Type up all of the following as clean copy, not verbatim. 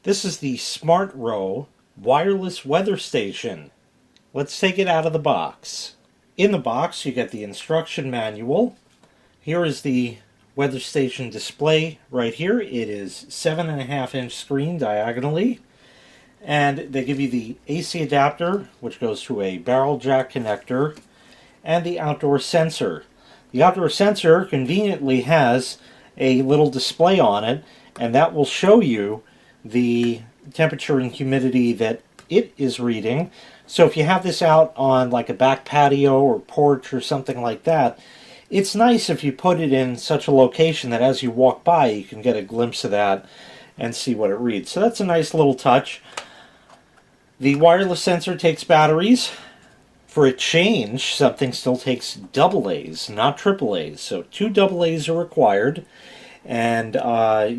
This is the SMARTRO wireless weather station. Let's take it out of the box. In the box you get the instruction manual. Here is the weather station display right here. It is 7.5-inch screen diagonally. And they give you the AC adapter, which goes to a barrel jack connector, and the outdoor sensor. The outdoor sensor conveniently has a little display on it, and that will show you the temperature and humidity that it is reading. So if you have this out on like a back patio or porch or something like that, it's nice if you put it in such a location that as you walk by you can get a glimpse of that and see what it reads. So that's a nice little touch. The wireless sensor takes batteries. For a change, something still takes AA's, not AAA's. So 2 AA's are required, and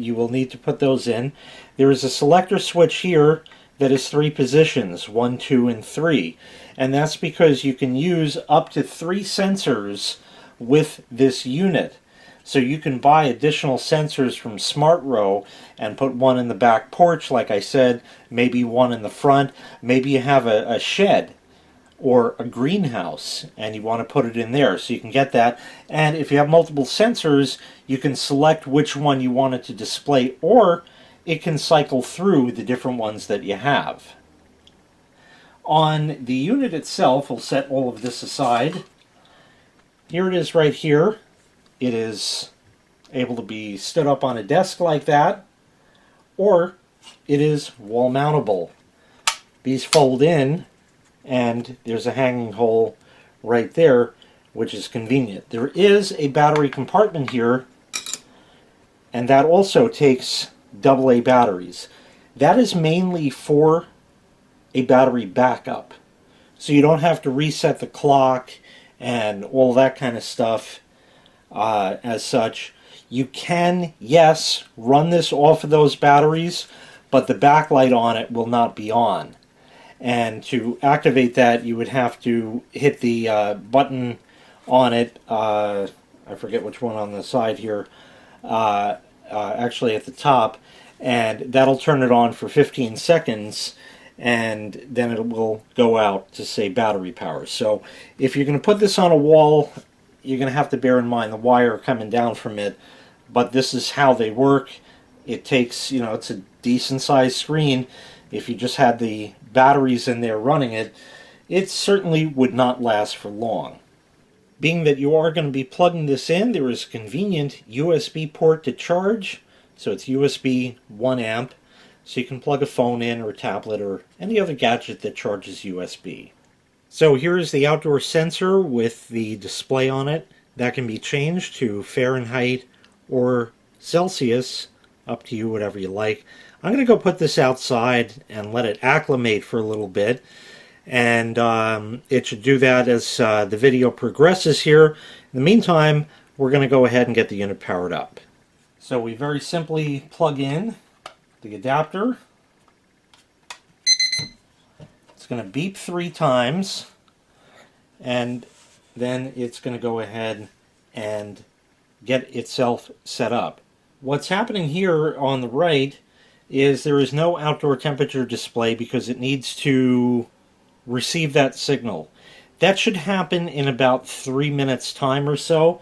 you will need to put those in. There is a selector switch here that is 3 positions, 1, 2, and 3. And that's because you can use up to 3 sensors with this unit. So you can buy additional sensors from SMARTRO and put one in the back porch, like I said, maybe one in the front. Maybe you have a shed or a greenhouse and you want to put it in there, so you can get that. And if you have multiple sensors, you can select which one you want it to display, or it can cycle through the different ones that you have. On the unit itself, we'll set all of this aside. Here it is right here. It is able to be stood up on a desk like that, or it is wall mountable. These fold in, and there's a hanging hole right there, which is convenient. There is a battery compartment here, and that also takes AA batteries. That is mainly for a battery backup, so you don't have to reset the clock and all that kind of stuff. As such, you can, yes, run this off of those batteries, but the backlight on it will not be on. And to activate that, you would have to hit the button on it. I forget which one on the side here. Actually at the top, and that'll turn it on for 15 seconds, and then it will go out to say battery power. So if you're going to put this on a wall, you're going to have to bear in mind the wire coming down from it, but this is how they work. It takes, it's a decent sized screen. If you just had the batteries in there running it, it certainly would not last for long. Being that you are going to be plugging this in, there is a convenient USB port to charge. So it's USB 1 amp, so you can plug a phone in or a tablet or any other gadget that charges USB. So here's the outdoor sensor with the display on it. That can be changed to Fahrenheit or Celsius, up to you, whatever you like. I'm going to go put this outside and let it acclimate for a little bit, and it should do that as the video progresses here. In the meantime, we're going to go ahead and get the unit powered up. So we very simply plug in the adapter. It's going to beep 3 times, and then it's going to go ahead and get itself set up. What's happening here on the right is there is no outdoor temperature display because it needs to receive that signal. That should happen in about 3 minutes time or so,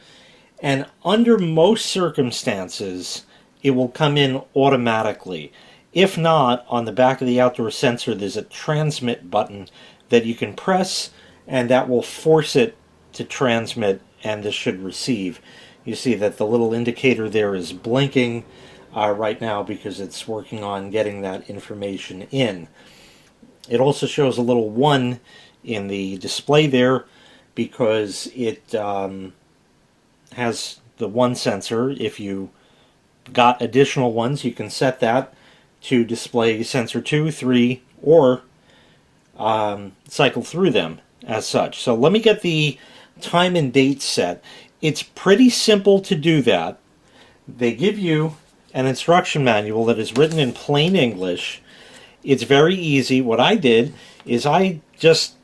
and under most circumstances it will come in automatically. If not, on the back of the outdoor sensor there's a transmit button that you can press, and that will force it to transmit, and this should receive. You see that the little indicator there is blinking right now because it's working on getting that information in. It also shows a little 1 in the display there because it has the 1 sensor. If you got additional ones, you can set that to display sensor 2, 3, or cycle through them as such. So let me get the time and date set. It's pretty simple to do that. They give you an instruction manual that is written in plain English. It's very easy. What I did is I just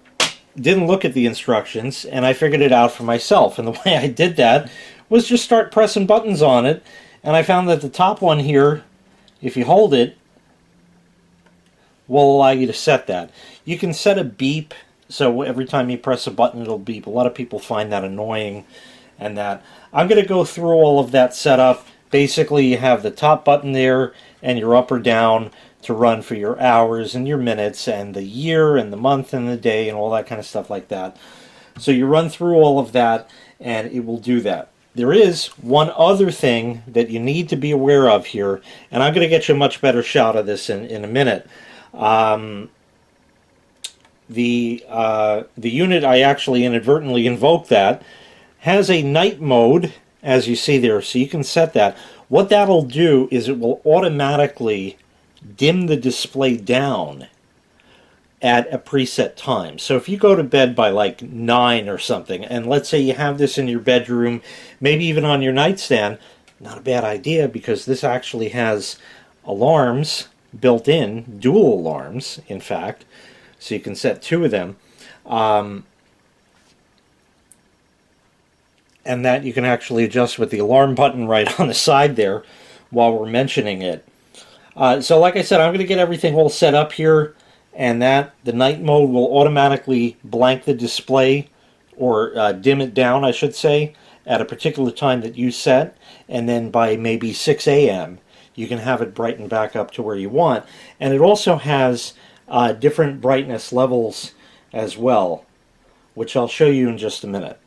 didn't look at the instructions and I figured it out for myself. And the way I did that was just start pressing buttons on it, and I found that the top one here, if you hold it, will allow you to set that. You can set a beep, so every time you press a button it'll beep. A lot of people find that annoying, and that. I'm going to go through all of that setup. Basically, you have the top button there and your up or down to run for your hours and your minutes and the year and the month and the day and all that kind of stuff like that. So you run through all of that and it will do that. There is one other thing that you need to be aware of here, and I'm going to get you a much better shot of this in a minute. The unit, I actually inadvertently invoked that, has a night mode, as you see there, so you can set that. What that'll do is it will automatically dim the display down at a preset time. So if you go to bed by like 9 or something, and let's say you have this in your bedroom, maybe even on your nightstand, not a bad idea, because this actually has alarms built in, dual alarms, in fact, so you can set 2 of them. And that you can actually adjust with the alarm button right on the side there while we're mentioning it. So like I said, I'm going to get everything all set up here, and that the night mode will automatically blank the display, or dim it down, I should say, at a particular time that you set, and then by maybe 6 a.m. you can have it brighten back up to where you want. And it also has different brightness levels as well, which I'll show you in just a minute.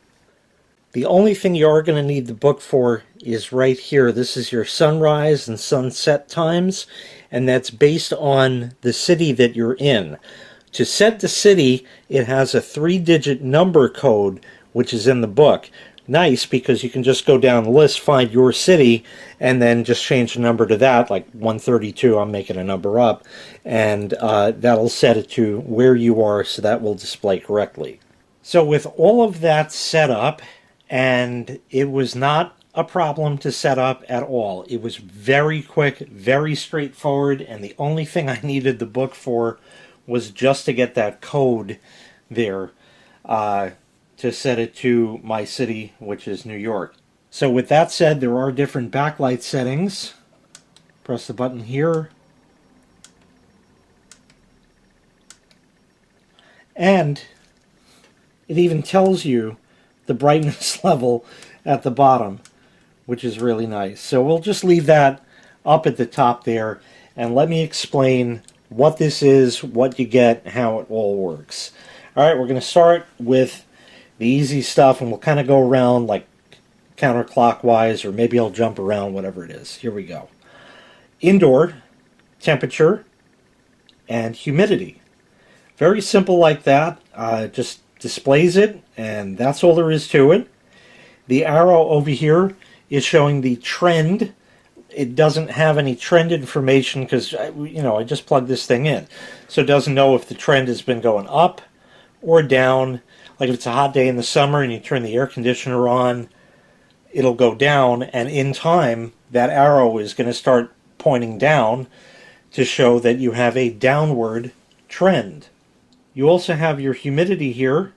The only thing you are going to need the book for is right here. This is your sunrise and sunset times, and that's based on the city that you're in. To set the city, it has a 3-digit number code, which is in the book. Nice, because you can just go down the list, find your city, and then just change the number to that, like 132, I'm making a number up, and that'll set it to where you are, so that will display correctly. So with all of that set up, and it was not a problem to set up at all. It was very quick, very straightforward, and the only thing I needed the book for was just to get that code there to set it to my city, which is New York. So with that said, there are different backlight settings. Press the button here. And it even tells you the brightness level at the bottom, which is really nice. So we'll just leave that up at the top there, and let me explain what this is, what you get, how it all works. Alright, we're going to start with the easy stuff, and we'll kind of go around like counterclockwise, or maybe I'll jump around, whatever it is. Here we go. Indoor, temperature, and humidity. Very simple like that. Just displays it, and that's all there is to it. The arrow over here is showing the trend. It doesn't have any trend information because I just plugged this thing in, so it doesn't know if the trend has been going up or down. Like if it's a hot day in the summer and you turn the air conditioner on, it'll go down, and in time that arrow is going to start pointing down to show that you have a downward trend. You also have your humidity here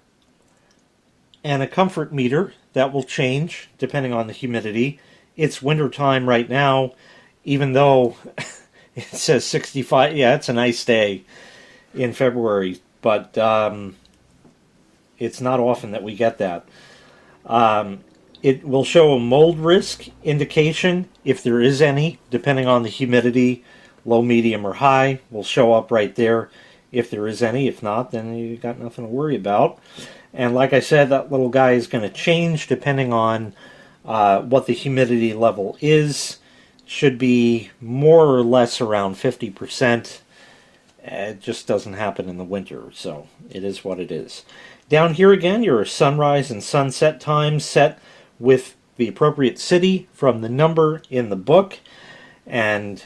and a comfort meter that will change depending on the humidity. It's winter time right now, even though it says 65. Yeah, it's a nice day in February, but it's not often that we get that. It will show a mold risk indication, if there is any, depending on the humidity. Low, medium, or high will show up right there if there is any. If not, then you got nothing to worry about. And like I said, that little guy is going to change depending on what the humidity level is. Should be more or less around 50%. It just doesn't happen in the winter, so it is what it is. Down here again, your sunrise and sunset times set with the appropriate city from the number in the book, and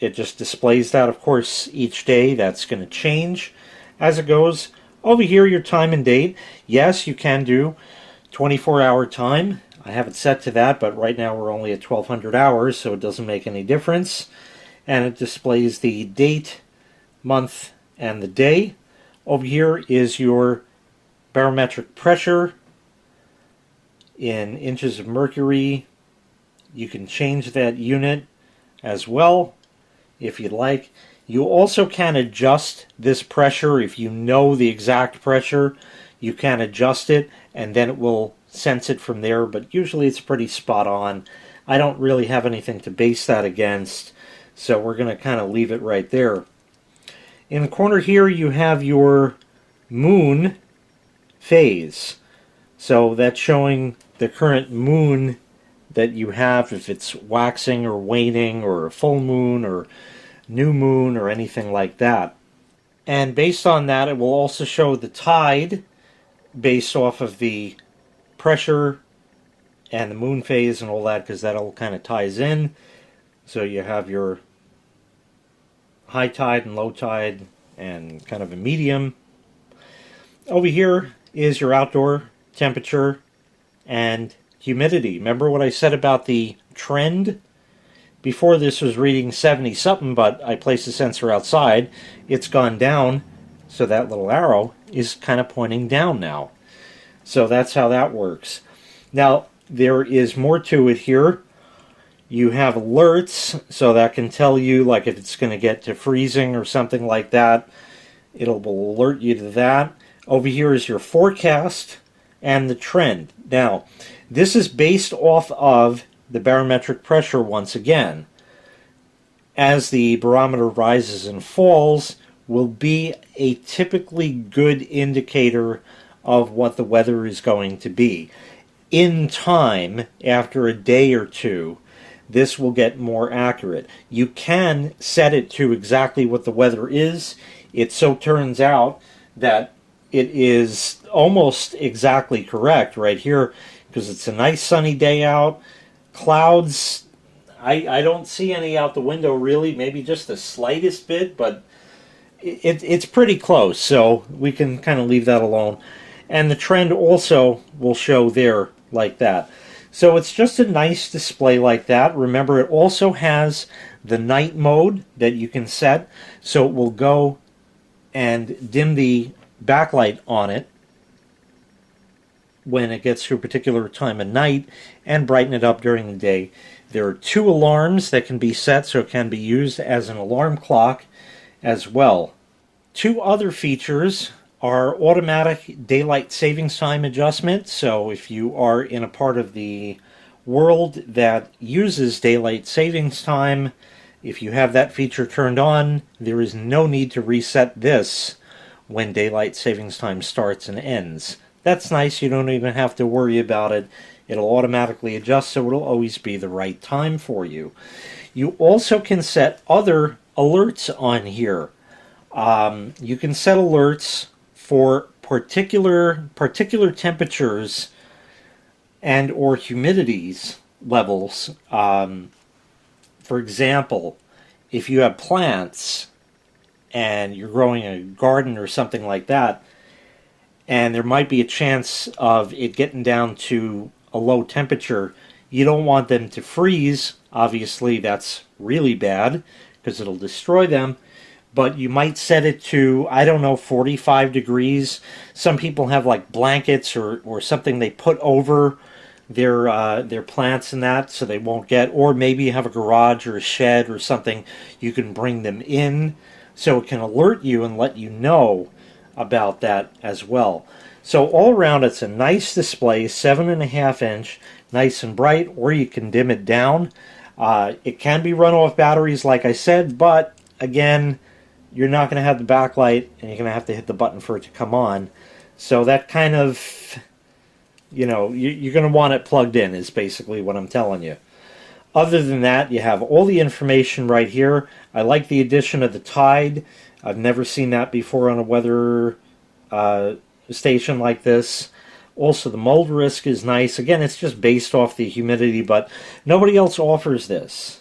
it just displays that. Of course, each day that's going to change as it goes. Over here, your time and date. Yes, you can do 24-hour time. I have it set to that, but right now we're only at 1200 hours, so it doesn't make any difference. And it displays the date, month, and the day. Over here is your barometric pressure in inches of mercury. You can change that unit as well if you'd like. You also can adjust this pressure. If you know the exact pressure, you can adjust it and then it will sense it from there, but usually it's pretty spot on. I don't really have anything to base that against, so we're going to kind of leave it right there. In the corner here you have your moon phase. So that's showing the current moon that you have, if it's waxing or waning or a full moon or new moon or anything like that. And based on that, it will also show the tide based off of the pressure and the moon phase and all that, because that all kind of ties in. So you have your high tide and low tide and kind of a medium. Over here is your outdoor temperature and humidity. Remember what I said about the trend? Before this was reading 70 something, but I placed the sensor outside. It's gone down, so that little arrow is kind of pointing down now. So that's how that works. Now, there is more to it here. You have alerts, so that can tell you, like, if it's going to get to freezing or something like that. It'll alert you to that. Over here is your forecast and the trend. Now, this is based off of the barometric pressure once again. As the barometer rises and falls, will be a typically good indicator of what the weather is going to be. In time, after a day or two, this will get more accurate. You can set it to exactly what the weather is. It so turns out that it is almost exactly correct right here, because it's a nice sunny day out. Clouds, I don't see any out the window really, maybe just the slightest bit, but it's pretty close, so we can kind of leave that alone. And the trend also will show there like that. So it's just a nice display like that. Remember, it also has the night mode that you can set, so it will go and dim the backlight on it when it gets to a particular time of night and brighten it up during the day. There are 2 alarms that can be set, so it can be used as an alarm clock as well. 2 other features are automatic daylight savings time adjustment. So if you are in a part of the world that uses daylight savings time, if you have that feature turned on, there is no need to reset this when daylight savings time starts and ends. That's nice. You don't even have to worry about it. It'll automatically adjust, so it'll always be the right time for you. You also can set other alerts on here. You can set alerts for particular temperatures and or humidities levels. For example, if you have plants and you're growing a garden or something like that, and there might be a chance of it getting down to a low temperature, you don't want them to freeze. Obviously, that's really bad because it'll destroy them. But you might set it to, I don't know, 45 degrees. Some people have like blankets or something they put over their plants and that, so they won't get, or maybe you have a garage or a shed or something, you can bring them in so it can alert you and let you know about that as well. So all around, it's a nice display, 7.5 inch, nice and bright, or you can dim it down. It can be run off batteries, like I said, but again, you're not going to have the backlight, and you're going to have to hit the button for it to come on. So that kind of, you know, you're going to want it plugged in, is basically what I'm telling you. Other than that, you have all the information right here. I like the addition of the tide. I've never seen that before on a weather station like this. Also, the mold risk is nice. Again, it's just based off the humidity, but nobody else offers this.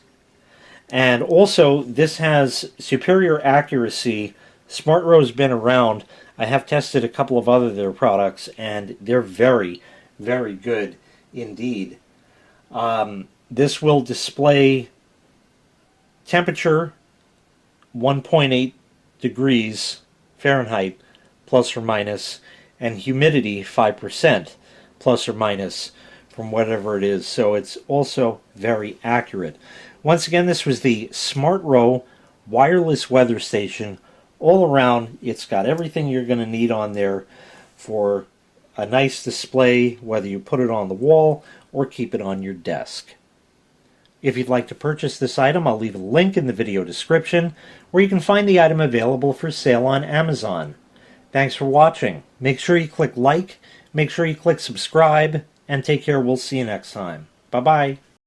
And also, this has superior accuracy. SMARTRO's been around. I have tested a couple of other of their products, and they're very, very good indeed. This will display temperature 1.8 degrees Fahrenheit plus or minus, and humidity 5% plus or minus from whatever it is. So it's also very accurate. Once again, this was the SMARTRO wireless weather station. All around, it's got everything you're going to need on there for a nice display, whether you put it on the wall or keep it on your desk. If you'd like to purchase this item, I'll leave a link in the video description where you can find the item available for sale on Amazon. Thanks for watching. Make sure you click like, make sure you click subscribe, and take care. We'll see you next time. Bye-bye.